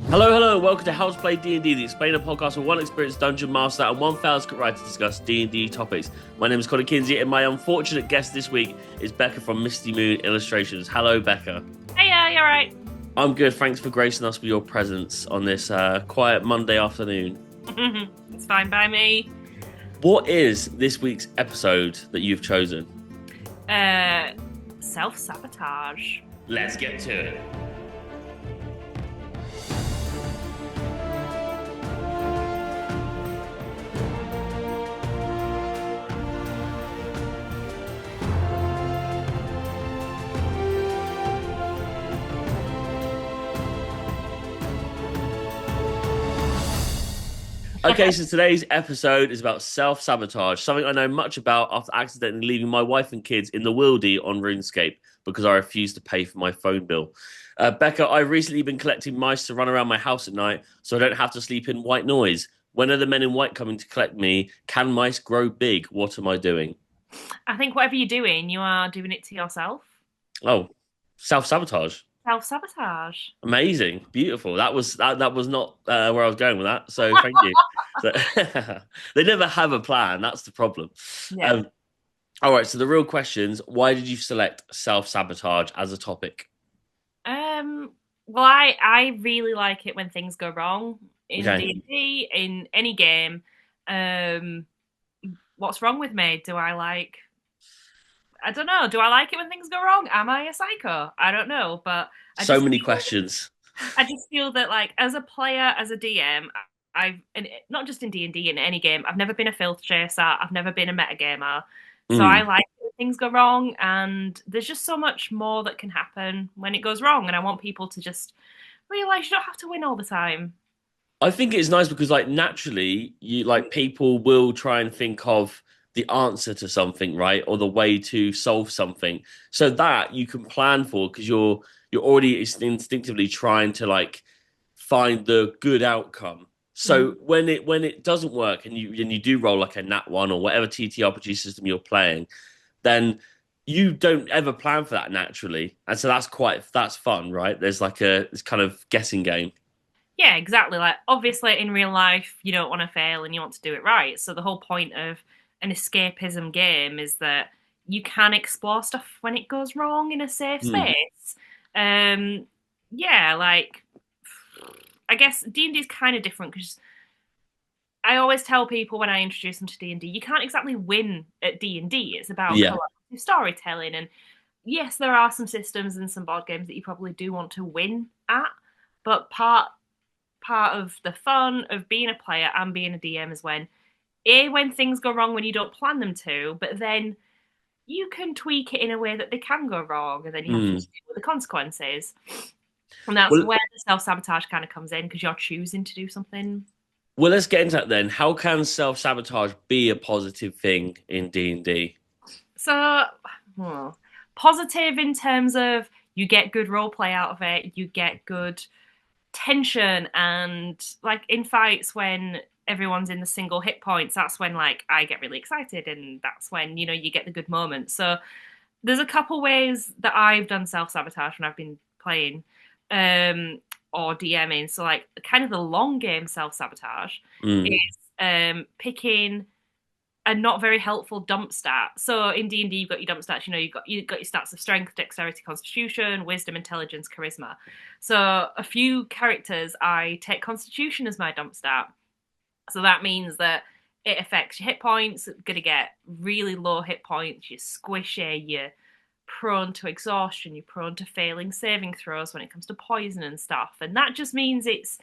Hello, welcome to How to Play D&D, the explainer podcast where one experienced dungeon master and one failed script writer discuss D&D topics. My name is Kinsey, and my unfortunate guest this week is Becca from Misty Moon Illustrations. Hello, Becca. Hey, you alright? I'm good, thanks for gracing us with your presence on this quiet Monday afternoon. It's fine by me. What is this week's episode that you've chosen? Self-Sabotage. Let's get to it. Okay, so today's episode is about self-sabotage, something I know much about after accidentally leaving my wife and kids in the wildy on RuneScape because I refused to pay for my phone bill. Becca, I've recently been collecting mice to run around my house at night so I don't have to sleep in white noise. When are the men in white coming to collect me? Can mice grow big? What am I doing? I think whatever you're doing, you are doing it to yourself. Oh, self-sabotage. Self-sabotage. Amazing, beautiful. That was not where I was going with that. So thank you. So, they never have a plan. That's the problem. Yeah. All right. So the real questions: why did you select self-sabotage as a topic? Well, I really like it when things go wrong in Okay. D&D, in any game. What's wrong with me? I don't know. Do I like it when things go wrong? Am I a psycho? I don't know, but So many questions. I just feel that, like, as a player, as a DM, and not just in D&D, in any game, I've never been a filth chaser. I've never been a metagamer. So I like it when things go wrong, and there's just so much more that can happen when it goes wrong, and I want people to just realize you don't have to win all the time. I think it's nice because, like, naturally, people will try and think of the answer to something, right, or the way to solve something, so that you can plan for because you're already instinctively trying to like find the good outcome. So when it doesn't work and you do roll like a nat one or whatever TTRPG system you're playing, then you don't ever plan for that naturally, and so that's fun, right? There's like this kind of guessing game. Yeah, exactly. Like, obviously, in real life, you don't want to fail and you want to do it right. So the whole point of an escapism game is that you can explore stuff when it goes wrong in a safe space. Yeah, like, I guess D&D is kind of different because I always tell people when I introduce them to D&D, you can't exactly win at D&D. It's about Yeah. collaborative storytelling, and yes, there are some systems and some board games that you probably do want to win at, but part of the fun of being a player and being a DM is when things go wrong when you don't plan them to, but then you can tweak it in a way that they can go wrong, and then you have to deal with the consequences. And that's Well, where the self-sabotage kind of comes in, because you're choosing to do something. well, let's get into that then. How can self-sabotage be a positive thing in D&D? So, positive in terms of you get good role play out of it, you get good tension, and like in fights when everyone's in the single hit points, that's when like I get really excited, and that's when you get the good moments. So there's a couple ways that I've done self-sabotage when I've been playing or DMing. So like kind of the long game self-sabotage is picking a not very helpful dump stat. So in D&D, you've got your dump stats. You've got your stats of strength, dexterity, constitution, wisdom, intelligence, charisma. So a few characters, I take constitution as my dump stat. So that means that it affects your hit points. You're going to get really low hit points. You're squishy. You're prone to exhaustion. You're prone to failing saving throws when it comes to poison and stuff. And that just means it's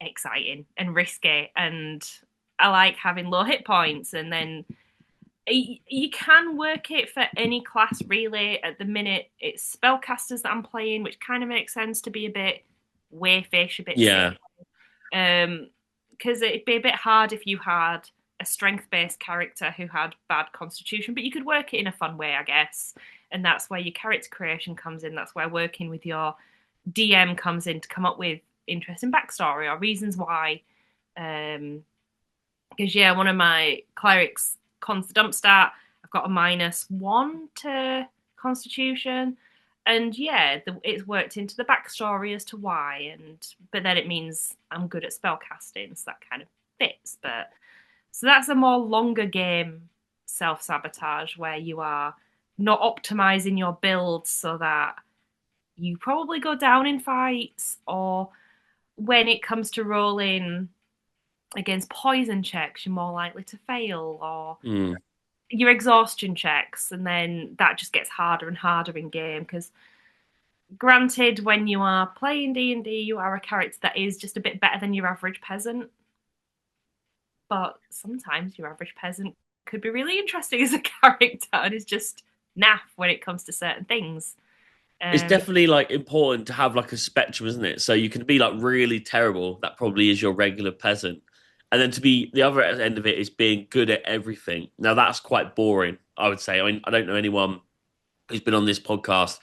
exciting and risky, and I like having low hit points. And then you can work it for any class, really. At the minute, it's spellcasters that I'm playing, which kind of makes sense to be a bit wayfish, a bit sick. Because it'd be a bit hard if you had a strength-based character who had bad constitution, but you could work it in a fun way, I guess. And that's where your character creation comes in. That's where working with your DM comes in to come up with interesting backstory or reasons why. Because, one of my clerics, cons dump stat, I've got a -1 to constitution. And yeah, it's worked into the backstory as to why, and but then it means I'm good at spellcasting, so that kind of fits. But so that's a more longer game self-sabotage where you are not optimizing your builds so that you probably go down in fights, or when it comes to rolling against poison checks, you're more likely to fail, or Mm. your exhaustion checks, and then that just gets harder and harder in game because granted, when you are playing D&D, you are a character that is just a bit better than your average peasant, but sometimes your average peasant could be really interesting as a character and is just naff when it comes to certain things. It's Um, definitely like important to have like a spectrum, isn't it? So you can be like really terrible, that probably is your regular peasant. And then to be the other end of it is being good at everything. Now that's quite boring, I would say. I mean, I don't know anyone who's been on this podcast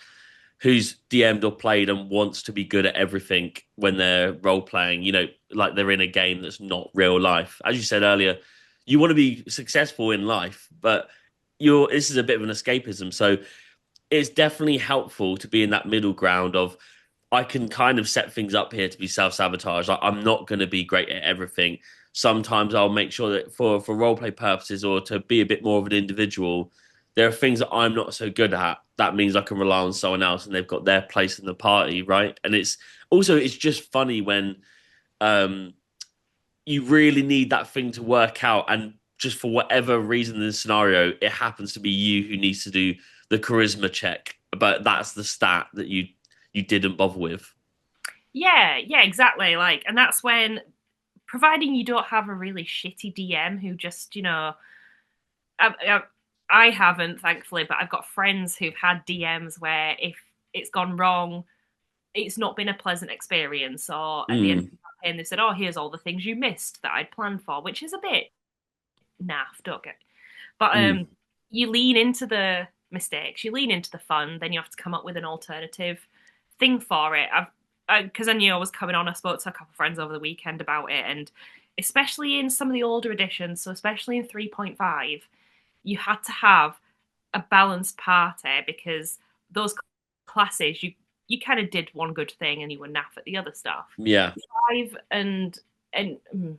who's DM'd or played and wants to be good at everything when they're role playing, like they're in a game that's not real life. As you said earlier, you want to be successful in life, but this is a bit of an escapism. So it's definitely helpful to be in that middle ground of I can kind of set things up here to be self-sabotage. Like, I'm not going to be great at everything. Sometimes I'll make sure that for role play purposes or to be a bit more of an individual, there are things that I'm not so good at. That means I can rely on someone else and they've got their place in the party, right? And it's just funny when um you really need that thing to work out, and just for whatever reason in the scenario, it happens to be you who needs to do the charisma check, but that's the stat that you didn't bother with. yeah, yeah, exactly. Like, and that's when, providing you don't have a really shitty DM who just, I, I haven't, thankfully, but I've got friends who've had DMs where if it's gone wrong, it's not been a pleasant experience. Or at the end of Mm, the campaign, they said, "Oh, here's all the things you missed that I'd planned for," which is a bit naff, don't get. But mm, you lean into the mistakes, you lean into the fun, then you have to come up with an alternative thing for it. Because I knew I was coming on, I spoke to a couple of friends over the weekend about it, and especially in some of the older editions, so especially in 3.5, you had to have a balanced party because those classes you kind of did one good thing and you were naff at the other stuff. yeah, Five and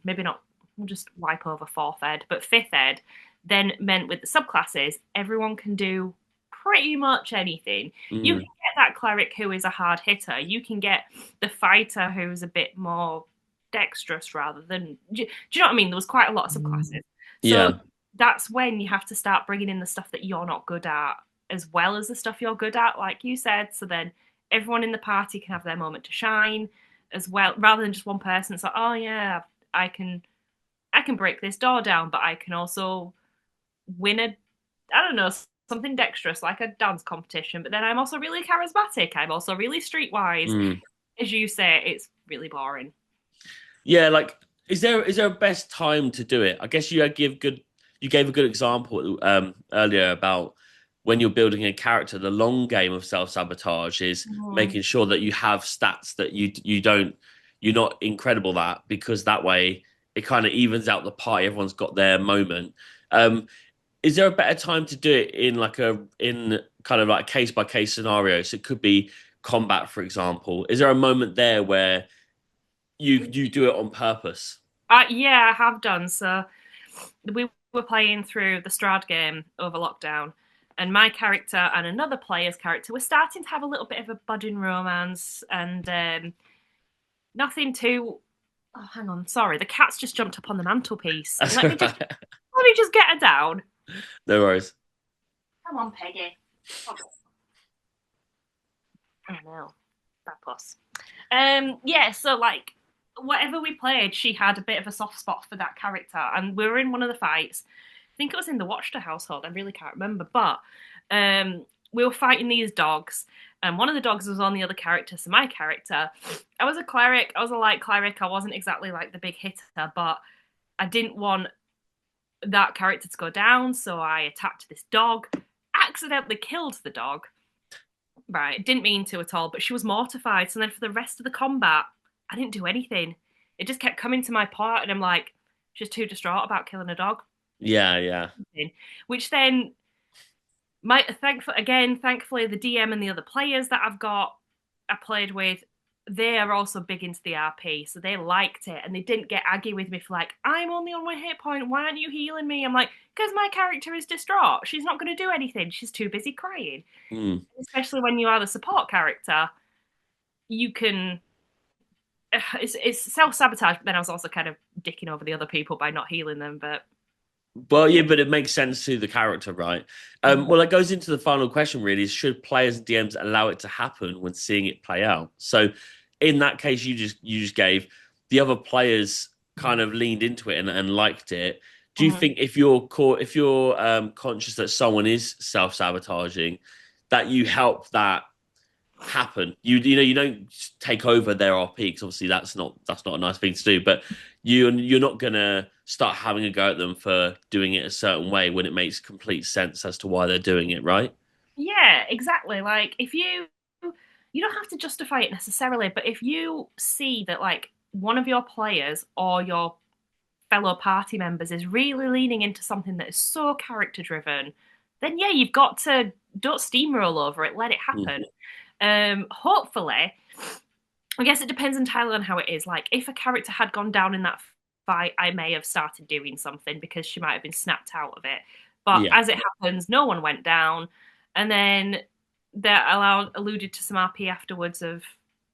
maybe not. We'll just wipe over fourth ed, but fifth ed then meant with the subclasses, everyone can do pretty much anything. You can mm, get that cleric who is a hard hitter. You can get the fighter who's a bit more dexterous rather than. Do you know what I mean? There was quite a lot of subclasses. So yeah, that's when you have to start bringing in the stuff that you're not good at as well as the stuff you're good at, like you said. So then everyone in the party can have their moment to shine as well, rather than just one person. It's like, oh yeah, I can break this door down, but I can also win I don't know, something dexterous like a dance competition. But then I'm also really charismatic. I'm also really streetwise. mm. As you say, it's really boring. Yeah. Like, is there a best time to do it? I guess you gave a good example earlier about when you're building a character. The long game of self-sabotage is Mm. making sure that you have stats that you're not incredible at, because that way it kind of evens out the pie. Everyone's got their moment. Um, is there a better time to do it in kind of like case by case scenario? So it could be combat, for example. Is there a moment there where you do it on purpose? Yeah, I have done. So we were playing through the Strahd game over lockdown, and my character and another player's character were starting to have a little bit of a budding romance, and nothing too. Oh, hang on, sorry, the cat's just jumped up on the mantelpiece. That's all right. Let me just get her down. No worries. Come on, Peggy. Oh, oh no, that puss. Yeah, so like whatever we played, she had a bit of a soft spot for that character, and we were in one of the fights. I think it was in the Watcher household. I really can't remember, but we were fighting these dogs, and one of the dogs was on the other character. So my character, I was a cleric. I was a light cleric. I wasn't exactly like the big hitter, but I didn't want that character to go down, so I attacked this dog. Accidentally killed the dog. Right, didn't mean to at all, but she was mortified. So then for the rest of the combat, I didn't do anything. It just kept coming to my part, and I'm like, she's too distraught about killing a dog. Yeah, yeah. Which then Thankfully, the DM and the other players that I played with, they are also big into the RP, so they liked it and they didn't get aggy with me for like, I'm only on 1 hit point. Why aren't you healing me? I'm like, because my character is distraught. She's not going to do anything. She's too busy crying. Mm. Especially when you are the support character, you can. It's self sabotage. But then I was also kind of dicking over the other people by not healing them. But Well, yeah, but it makes sense to the character, right? Well, that goes into the final question, really, is should players and DMs allow it to happen when seeing it play out? So, in that case, you just gave the other players kind of leaned into it and liked it. Do you Mhm. think if you're conscious that someone is self-sabotaging, that you help that happen. You don't take over their RP because obviously that's not a nice thing to do. But you're not gonna start having a go at them for doing it a certain way when it makes complete sense as to why they're doing it, right? Yeah, exactly. Like if you don't have to justify it necessarily, but if you see that like one of your players or your fellow party members is really leaning into something that is so character driven, then yeah, you've got to don't steamroll over it, let it Mm. happen. Hopefully, I guess it depends entirely on how it is. Like if a character had gone down in that fight, I may have started doing something because she might have been snapped out of it. But Yeah. as it happens, no one went down, and then that alluded to some RP afterwards of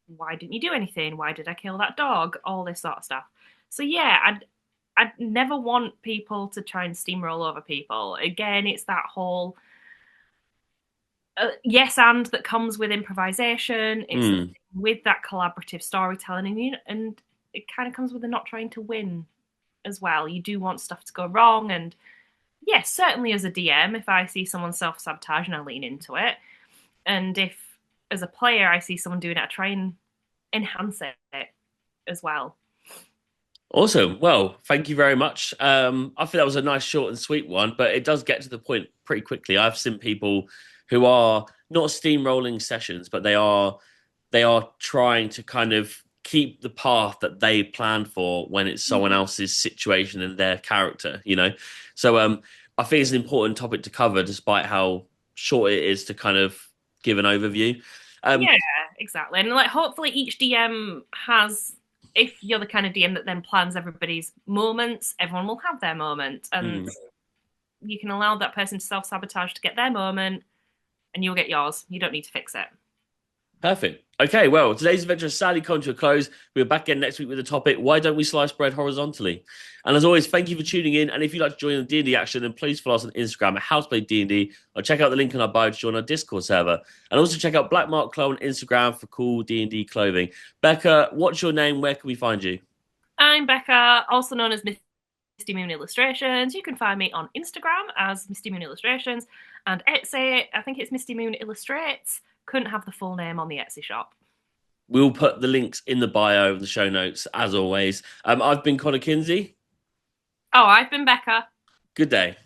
why didn't you do anything? Why did I kill that dog? All this sort of stuff. So yeah, I'd never want people to try and steamroll over people. Again, it's that whole yes and that comes with improvisation. It's the Mm. thing with that collaborative storytelling, and it kind of comes with the not trying to win as well. You do want stuff to go wrong, and yes, certainly as a DM, if I see someone self sabotaging, I lean into it, and if as a player I see someone doing it, I try and enhance it as well. Awesome. Well, thank you very much. I think that was a nice, short and sweet one, but it does get to the point pretty quickly. I've seen people who are not steamrolling sessions, but they are trying to kind of keep the path that they planned for when it's someone Mhm. else's situation and their character. So I think it's an important topic to cover, despite how short it is to kind of give an overview. Um, Yeah, exactly. And like hopefully each DM has if you're the kind of DM that then plans everybody's moments, everyone will have their moment. And hmm. you can allow that person to self sabotage to get their moment and you'll get yours. You don't need to fix it. Perfect. Okay, well, today's adventure has sadly come to a close. We're back again next week with the topic, why don't we slice bread horizontally? And as always, thank you for tuning in. And if you'd like to join the D&D action, then please follow us on Instagram at HousePlayDND or check out the link in our bio to join our Discord server. And also check out Black Mark Clo on Instagram for cool D&D clothing. Becca, what's your name? Where can we find you? I'm Becca, also known as Misty Moon Illustrations. You can find me on Instagram as Misty Moon Illustrations and Etsy. I think it's Misty Moon Illustrates. Couldn't have the full name on the Etsy shop. We'll put the links in the bio of the show notes, as always. I've been Connor Kinsey. Oh, I've been Becca. Good day.